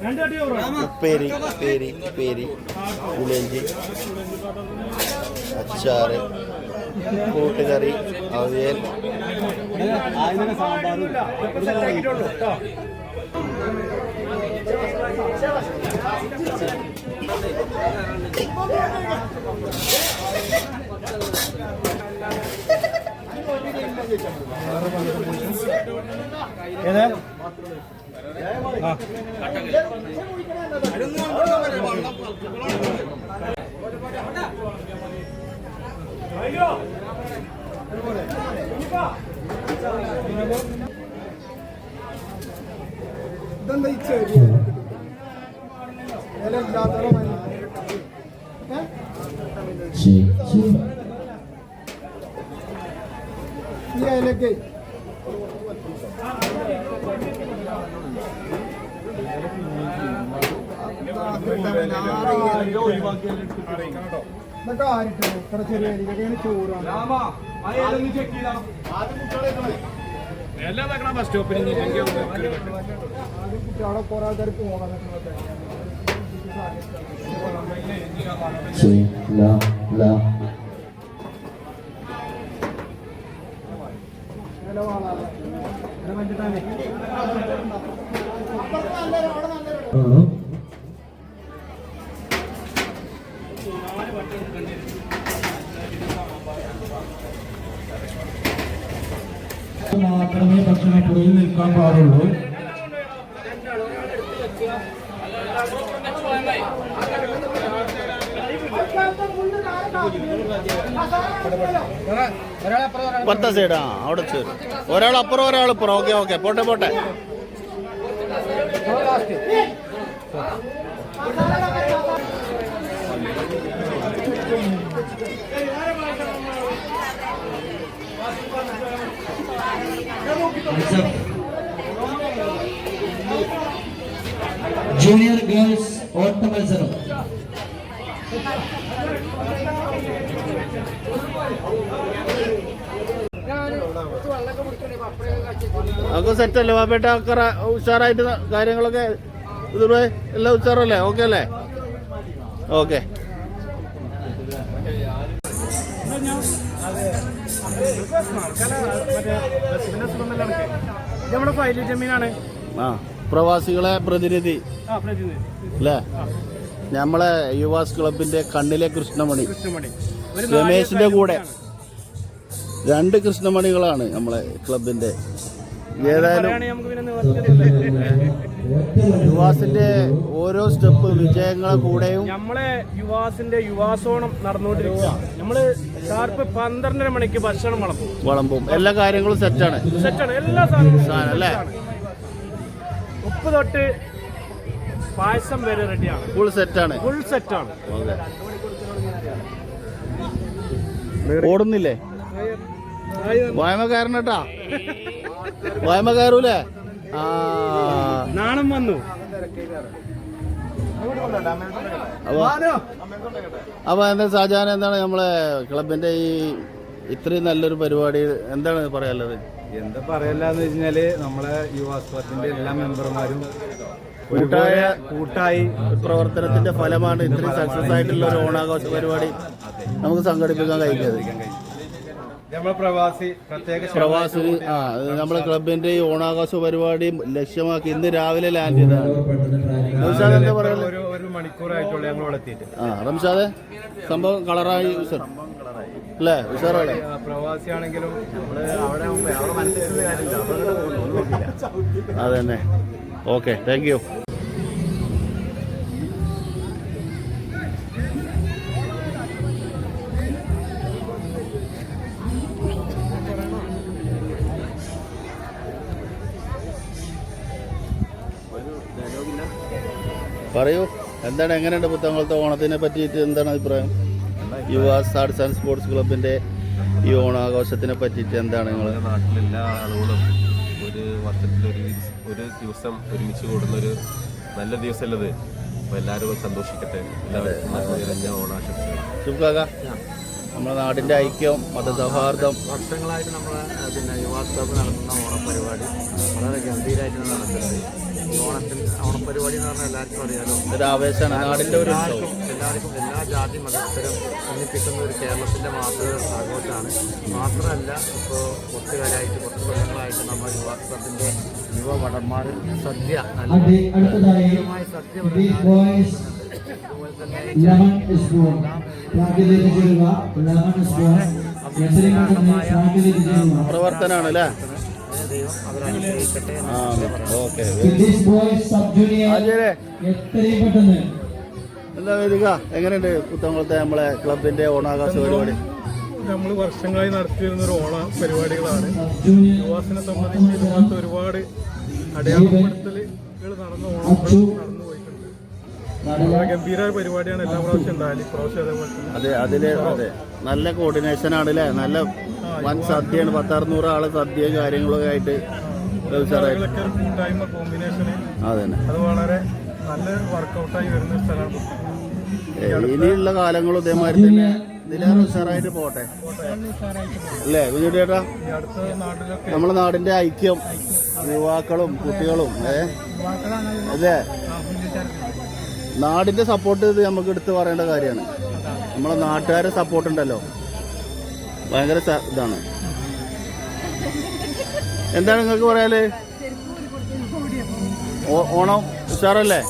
ഉപ്പേരി ഉപ്പേരി ഉപ്പേരി പുളിയഞ്ചി അച്ചാറ് കൂട്ടുകറി അവിയൽ ഏതാ ഇതെന്താ ഈ ചെറിയ ഈ അതിലൊക്കെ ഇതൊക്കെ ആരിട്ടോ ഇത്ര ചെറിയ അരിക്കൊക്കെയാണ് ചോറാണ്. ബസ് സ്റ്റോപ്പിൽ അവിടെ കുറെ ആൾക്കാർ പോകണം. മാത്രമേ ഭക്ഷണപ്പുരയിൽ നിൽക്കാൻ പാടുള്ളൂ. പത്ത സൈഡ് അവിടെ ചേരും. ഒരാൾ അപ്പുറം ഒരാൾ ഇപ്പുറം. ഓക്കെ ഓക്കെ പോട്ടെ പോട്ടെ. ജൂനിയർ ഗേൾസ് ഓട്ട മത്സരം. ഒക്കെ സെറ്റല്ലേ വാപ്പേട്ട? ഉഷാറായിട്ട് കാര്യങ്ങളൊക്കെ ഇതുവരെ എല്ലാം ഉഷാറല്ലേ? ഓക്കെ അല്ലേ? ഓക്കെ. നമ്മുടെ ഫൈലി ജമീനാണ്. ആ പ്രവാസികളെ പ്രതിനിധി അല്ലേ? നമ്മളെ യുവാസ് ക്ലബിന്റെ കണ്ണിലെ കൃഷ്ണമണി രമേശിന്റെ കൂടെ 2 കൃഷ്ണമണികളാണ് നമ്മളെ ക്ലബിന്റെ. ഏതായാലും യുവാസിന്റെ ഓരോ സ്റ്റെപ്പ് വിജയങ്ങളെ കൂടെയും നമ്മളെ യുവാസിന്റെ യുവാസോണം നടന്നുകൊണ്ടിരിക്കുക. നമ്മള് ഷാർപ്പ് 12:30 മണിക്ക് ഭക്ഷണം വിളമ്പും. എല്ലാ കാര്യങ്ങളും സെറ്റാണ്. എല്ലാ സാധനവും അല്ലേ? ഉപ്പ് തൊട്ട് പായസം വരെ റെഡിയാണ്. ഫുൾ സെറ്റാണ്. ഓടുന്നില്ലേ? വായ്മക്കാരനട്ടാ. വായ്മ കയറൂലേ? നാണം വന്നു. അപ്പൊ എന്താ ഷാജഹാൻ, എന്താണ് നമ്മളെ ക്ലബിന്റെ ഈ ഇത്രയും നല്ലൊരു പരിപാടി എന്താണ് പറയാനുള്ളത്? എന്താ പറയാന്ന് വെച്ചാല് നമ്മളെ യുവാസ് ക്ലബിന്റെ എല്ലാ മെമ്പർമാരും കൂട്ടായി പ്രവർത്തനത്തിന്റെ ഫലമാണ് ഇത്രയും സക്സസ് ആയിട്ടുള്ള ഒരു ഓണാഘോഷ പരിപാടി നമുക്ക് സംഘടിപ്പിക്കാൻ കഴിഞ്ഞത്. പ്രവാസി നമ്മളെ ക്ലബിന്റെ ഈ ഓണാഘോഷ പരിപാടി ലക്ഷ്യമാക്കി ഇന്ന് രാവിലെ ലാൻഡ് ചെയ്തതാണ്. എന്താ പറയുന്നത്? ഒരു മണിക്കൂറായിട്ടുള്ള ഞങ്ങൾ ഇവിടെ എത്തിയിട്ട്. റംഷാദെ, സംഭവം കളറായി അല്ലേ? ഉഷാറല്ലേ? പ്രവാസിയാണെങ്കിലും അതന്നെ. Okay, thank you. പറയൂ, എന്താണ്, എങ്ങനെയുണ്ട് പുത്തങ്കുളത്തെ ഓണത്തിനെ പറ്റിയിട്ട് എന്താണ് അഭിപ്രായം? യുവാസ് ആർട്സ് ആൻഡ് സ്പോർട്സ് ക്ലബിന്റെ ഈ ഓണാഘോഷത്തിനെ പറ്റിയിട്ട് എന്താണ് നിങ്ങളുടെ നാട്ടിലെല്ലാ ആളുകളും ഒരു വർഷത്തിലൊരു ദിവസം ഒരുമിച്ച് കൂടുന്നൊരു നല്ല ദിവസമല്ലത്. അപ്പോൾ എല്ലാവരും സന്തോഷിക്കട്ടെ. എല്ലാവർക്കും ഓണാശംസകൾ. നമ്മുടെ നാടിൻ്റെ ഐക്യം മതസൗഹാർദ്ദം വർഷങ്ങളായിട്ട് നമ്മളെ പിന്നെ യുവാസ് ക്ലബ്ബ് നടത്തുന്ന ഓണപ്പരിപാടി വളരെ ഗംഭീരമായിട്ടാണ് നടത്തുന്നത്. ഓണപ്പരിപാടി എന്ന് പറഞ്ഞാൽ എല്ലാവർക്കും അറിയാലോ, ഒരു ആവേശമാണ്, നാടിൻ്റെ ഒരു ഉത്സവം. എല്ലാവർക്കും എല്ലാ ജാതി മതസ്ഥരും ഒന്നിപ്പിക്കുന്ന ഒരു കേരളത്തിൻ്റെ മാത്രം ആഘോഷമാണ്. മാത്രമല്ല ഇപ്പോൾ കുറച്ച് കാലമായിട്ട് കുറച്ച് കൊല്ലങ്ങളായിട്ട് നമ്മൾ യുവാസ് ക്ലബിൻ്റെ യുവ ഭടന്മാർ സദ്യ നല്ല അടുത്തതായി സദ്യ ബോയ്സ് ലെമൺ സ്പൂൺ പ്രാതിനിധ്യം ചെയ്യുക. ലെമൺ സ്പൂൺ പ്രവർത്തനമാണ് അല്ലേ? ദൈവം അവരനുഗ്രഹിക്കട്ടെ. ആ ഓക്കെ. ബോയ്സ് സബ് ജൂനിയർ എത്രയും പെട്ടെന്ന് എന്താ വരിക? എങ്ങനെയുണ്ട് പുത്തൻകുളത്തെ നമ്മളെ ക്ലബിന്റെ ഓണാഘോഷ പരിപാടി? നമ്മൾ വർഷങ്ങളായി നടത്തിയിരുന്നൊരു ഓണ പരിപാടികളാണ്. ജൂനിയർ യുവാസിനെ സംബന്ധിച്ച് ഇതുപോലത്തെ ഒരുപാട് അടയാളപ്പെടുത്തലുകൾ നടന്നു പോയിട്ടുണ്ട്. വളരെ ഗംഭീരമായ പരിപാടിയാണ് എല്ലാ പ്രാവശ്യം ഉണ്ടായാലും ഇപ്രാവശ്യം അതേപോലെ തന്നെ. അതെ നല്ല കോർഡിനേഷൻ ആണ് അല്ലേ? നല്ല വൻ സദ്യയാണ്, 100-600 ആള് സദ്യയും കാര്യങ്ങളൊക്കെ ആയിട്ട് ആളുകളൊക്കെ ഒരു കൂട്ടായ്മ കോമ്പിനേഷന് അതന്നെ. അത് വളരെ നല്ല വർക്കൗട്ടായി വരുന്ന സ്ഥലമാണ്. ഇനിയുള്ള കാലങ്ങളും ഇതേമാതിരി തന്നെ ഇതിലേറെ ഉഷാറായിട്ട് പോട്ടെ അല്ലേ കുഞ്ഞുട്ടി ചേട്ടാ? ഈ അടുത്ത നാട്ടിലൊക്കെ നമ്മുടെ നാടിന്റെ ഐക്യം യുവാക്കളും കുട്ടികളും അല്ലേ? നാടിന്റെ സപ്പോർട്ട് ഇത് നമുക്ക് എടുത്ത് പറയേണ്ട കാര്യമാണ്. നമ്മളെ നാട്ടുകാരെ സപ്പോർട്ട് ഉണ്ടല്ലോ, ഭയങ്കര ഇതാണ്. എന്താണ് നിങ്ങൾക്ക് പറയാല്? ഓണം ഉഷാറല്ലേ?